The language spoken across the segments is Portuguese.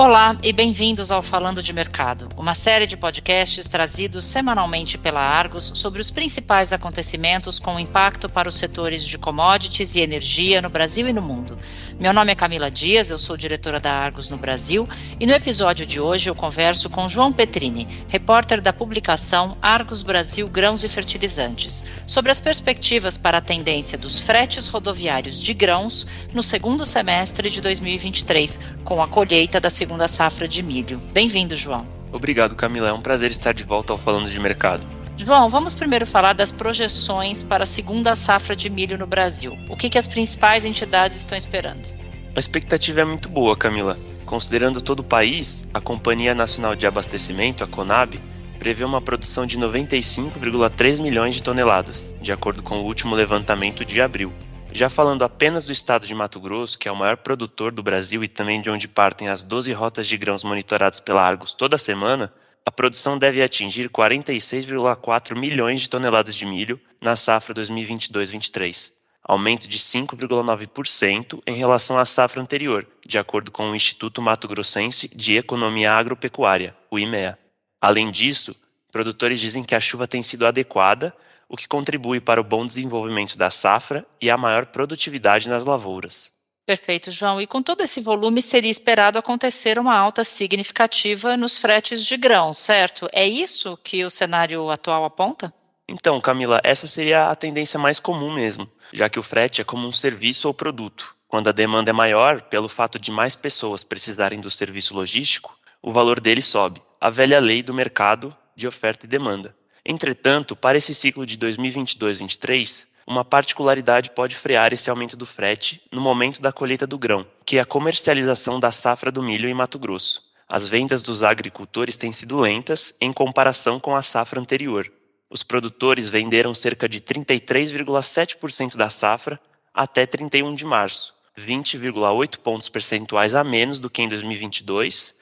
Olá e bem-vindos ao Falando de Mercado, uma série de podcasts trazidos semanalmente pela Argos sobre os principais acontecimentos com impacto para os setores de commodities e energia no Brasil e no mundo. Meu nome é Camila Dias, eu sou diretora da Argos no Brasil e no episódio de hoje eu converso com João Petrini, repórter da publicação Argos Brasil Grãos e Fertilizantes, sobre as perspectivas para a tendência dos fretes rodoviários de grãos no segundo semestre de 2023, com a colheita da segunda safra de milho. Bem-vindo, João. Obrigado, Camila. É um prazer estar de volta ao Falando de Mercado. João, vamos primeiro falar das projeções para a segunda safra de milho no Brasil. O que as principais entidades estão esperando? A expectativa é muito boa, Camila. Considerando todo o país, a Companhia Nacional de Abastecimento, a CONAB, prevê uma produção de 95,3 milhões de toneladas, de acordo com o último levantamento de abril. Já falando apenas do estado de Mato Grosso, que é o maior produtor do Brasil e também de onde partem as 12 rotas de grãos monitoradas pela Argos toda semana, a produção deve atingir 46,4 milhões de toneladas de milho na safra 2022-23, aumento de 5,9% em relação à safra anterior, de acordo com o Instituto Mato Grossense de Economia Agropecuária, o IMEA. Além disso, produtores dizem que a chuva tem sido adequada, o que contribui para o bom desenvolvimento da safra e a maior produtividade nas lavouras. Perfeito, João. E com todo esse volume, seria esperado acontecer uma alta significativa nos fretes de grãos, certo? É isso que o cenário atual aponta? Então, Camila, essa seria a tendência mais comum mesmo, já que o frete é como um serviço ou produto. Quando a demanda é maior, pelo fato de mais pessoas precisarem do serviço logístico, o valor dele sobe, a velha lei do mercado de oferta e demanda. Entretanto, para esse ciclo de 2022-23, uma particularidade pode frear esse aumento do frete no momento da colheita do grão, que é a comercialização da safra do milho em Mato Grosso. As vendas dos agricultores têm sido lentas em comparação com a safra anterior. Os produtores venderam cerca de 33,7% da safra até 31 de março, 20,8 pontos percentuais a menos do que em 2022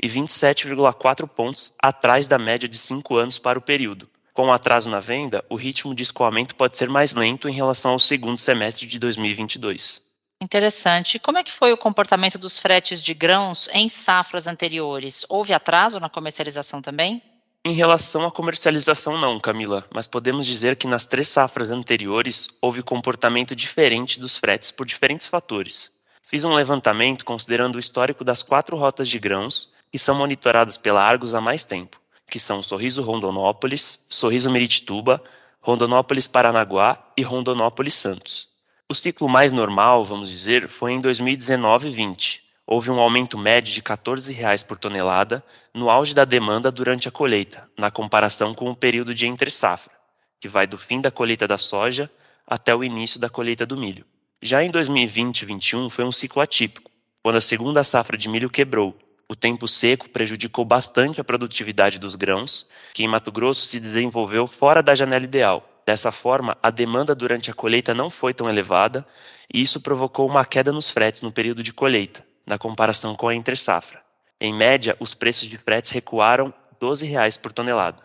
e 27,4 pontos atrás da média de 5 anos para o período. Com o atraso na venda, o ritmo de escoamento pode ser mais lento em relação ao segundo semestre de 2022. Interessante. Como é que foi o comportamento dos fretes de grãos em safras anteriores? Houve atraso na comercialização também? Em relação à comercialização não, Camila, mas podemos dizer que nas 3 safras anteriores houve comportamento diferente dos fretes por diferentes fatores. Fiz um levantamento considerando o histórico das 4 rotas de grãos que são monitoradas pela Argos há mais tempo, que são Sorriso Rondonópolis, Sorriso Miritituba, Rondonópolis Paranaguá e Rondonópolis Santos. O ciclo mais normal, vamos dizer, foi em 2019-20. Houve um aumento médio de R$ 14 por tonelada no auge da demanda durante a colheita, na comparação com o período de entre-safra, que vai do fim da colheita da soja até o início da colheita do milho. Já em 2020-21 foi um ciclo atípico, quando a segunda safra de milho quebrou. O tempo seco prejudicou bastante a produtividade dos grãos, que em Mato Grosso se desenvolveu fora da janela ideal. Dessa forma, a demanda durante a colheita não foi tão elevada e isso provocou uma queda nos fretes no período de colheita, na comparação com a entre-safra. Em média, os preços de fretes recuaram R$ 12 por tonelada.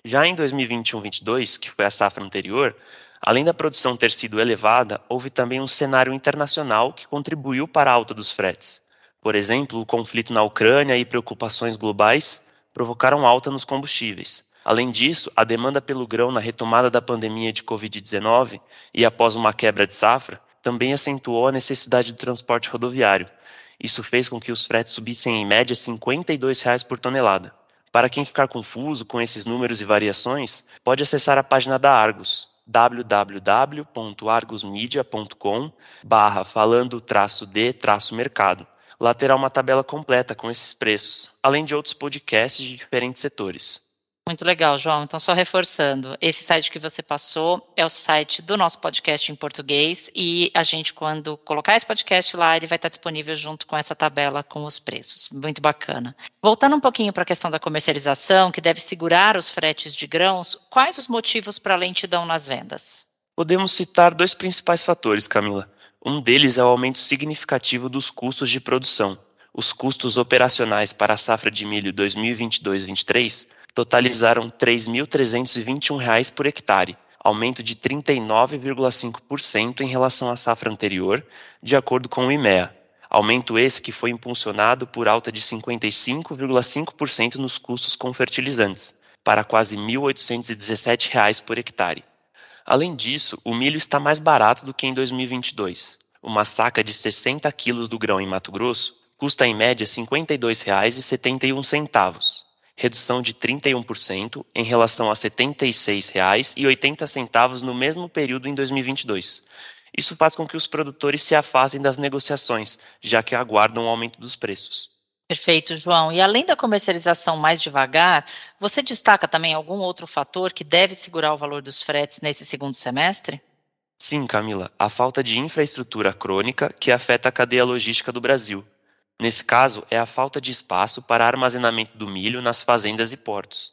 Já em 2021-22, que foi a safra anterior, além da produção ter sido elevada, houve também um cenário internacional que contribuiu para a alta dos fretes. Por exemplo, o conflito na Ucrânia e preocupações globais provocaram alta nos combustíveis. Além disso, a demanda pelo grão na retomada da pandemia de Covid-19 e após uma quebra de safra, também acentuou a necessidade do transporte rodoviário. Isso fez com que os fretes subissem em média R$ 52 por tonelada. Para quem ficar confuso com esses números e variações, pode acessar a página da Argos, www.argosmedia.com/falando-de-mercado. Lá terá uma tabela completa com esses preços, além de outros podcasts de diferentes setores. Muito legal, João. Então, só reforçando, esse site que você passou é o site do nosso podcast em português e a gente, quando colocar esse podcast lá, ele vai estar disponível junto com essa tabela com os preços. Muito bacana. Voltando um pouquinho para a questão da comercialização, que deve segurar os fretes de grãos, quais os motivos para a lentidão nas vendas? Podemos citar 2 principais fatores, Camila. Um deles é o aumento significativo dos custos de produção. Os custos operacionais para a safra de milho 2022-23 totalizaram R$ 3.321 por hectare, aumento de 39,5% em relação à safra anterior, de acordo com o IMEA. Aumento esse que foi impulsionado por alta de 55,5% nos custos com fertilizantes, para quase R$ 1.817 por hectare. Além disso, o milho está mais barato do que em 2022. Uma saca de 60 quilos do grão em Mato Grosso custa em média R$ 52,71, redução de 31% em relação a R$ 76,80 no mesmo período em 2022. Isso faz com que os produtores se afastem das negociações, já que aguardam o aumento dos preços. Perfeito, João. E além da comercialização mais devagar, você destaca também algum outro fator que deve segurar o valor dos fretes nesse segundo semestre? Sim, Camila, a falta de infraestrutura crônica que afeta a cadeia logística do Brasil. Nesse caso, é a falta de espaço para armazenamento do milho nas fazendas e portos.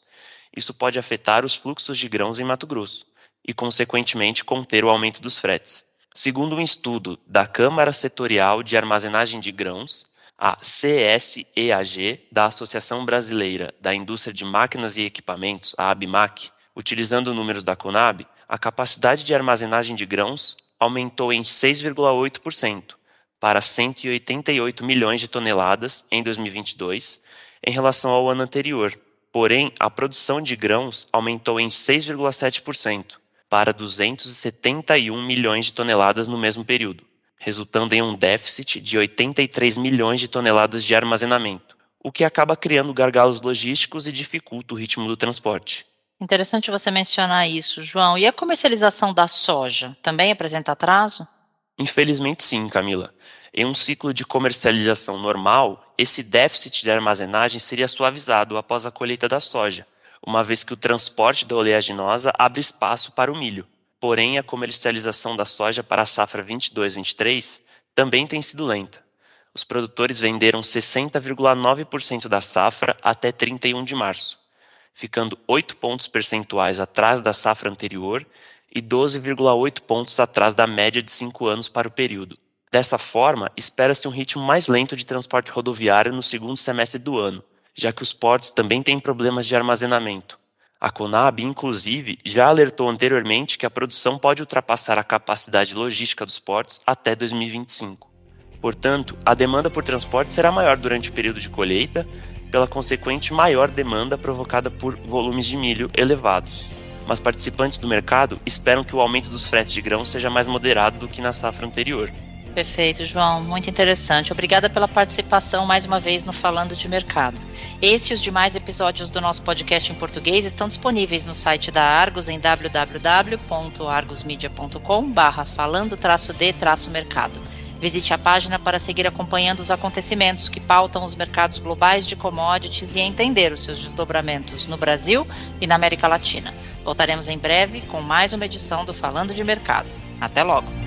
Isso pode afetar os fluxos de grãos em Mato Grosso e, consequentemente, conter o aumento dos fretes. Segundo um estudo da Câmara Setorial de Armazenagem de Grãos, a CSEAG, da Associação Brasileira da Indústria de Máquinas e Equipamentos, a ABMAQ, utilizando números da Conab, a capacidade de armazenagem de grãos aumentou em 6,8%, para 188 milhões de toneladas em 2022, em relação ao ano anterior. Porém, a produção de grãos aumentou em 6,7%, para 271 milhões de toneladas no mesmo período, resultando em um déficit de 83 milhões de toneladas de armazenamento, o que acaba criando gargalos logísticos e dificulta o ritmo do transporte. Interessante você mencionar isso, João. E a comercialização da soja também apresenta atraso? Infelizmente sim, Camila. Em um ciclo de comercialização normal, esse déficit de armazenagem seria suavizado após a colheita da soja, uma vez que o transporte da oleaginosa abre espaço para o milho. Porém, a comercialização da soja para a safra 22-23 também tem sido lenta. Os produtores venderam 60,9% da safra até 31 de março, ficando 8 pontos percentuais atrás da safra anterior e 12,8 pontos atrás da média de 5 anos para o período. Dessa forma, espera-se um ritmo mais lento de transporte rodoviário no segundo semestre do ano, já que os portos também têm problemas de armazenamento. A Conab, inclusive, já alertou anteriormente que a produção pode ultrapassar a capacidade logística dos portos até 2025. Portanto, a demanda por transporte será maior durante o período de colheita, pela consequente maior demanda provocada por volumes de milho elevados. Mas participantes do mercado esperam que o aumento dos fretes de grãos seja mais moderado do que na safra anterior. Perfeito, João. Muito interessante. Obrigada pela participação mais uma vez no Falando de Mercado. Esse e os demais episódios do nosso podcast em português estão disponíveis no site da Argos em www.argosmedia.com/falando-de-mercado. Visite a página para seguir acompanhando os acontecimentos que pautam os mercados globais de commodities e entender os seus desdobramentos no Brasil e na América Latina. Voltaremos em breve com mais uma edição do Falando de Mercado. Até logo!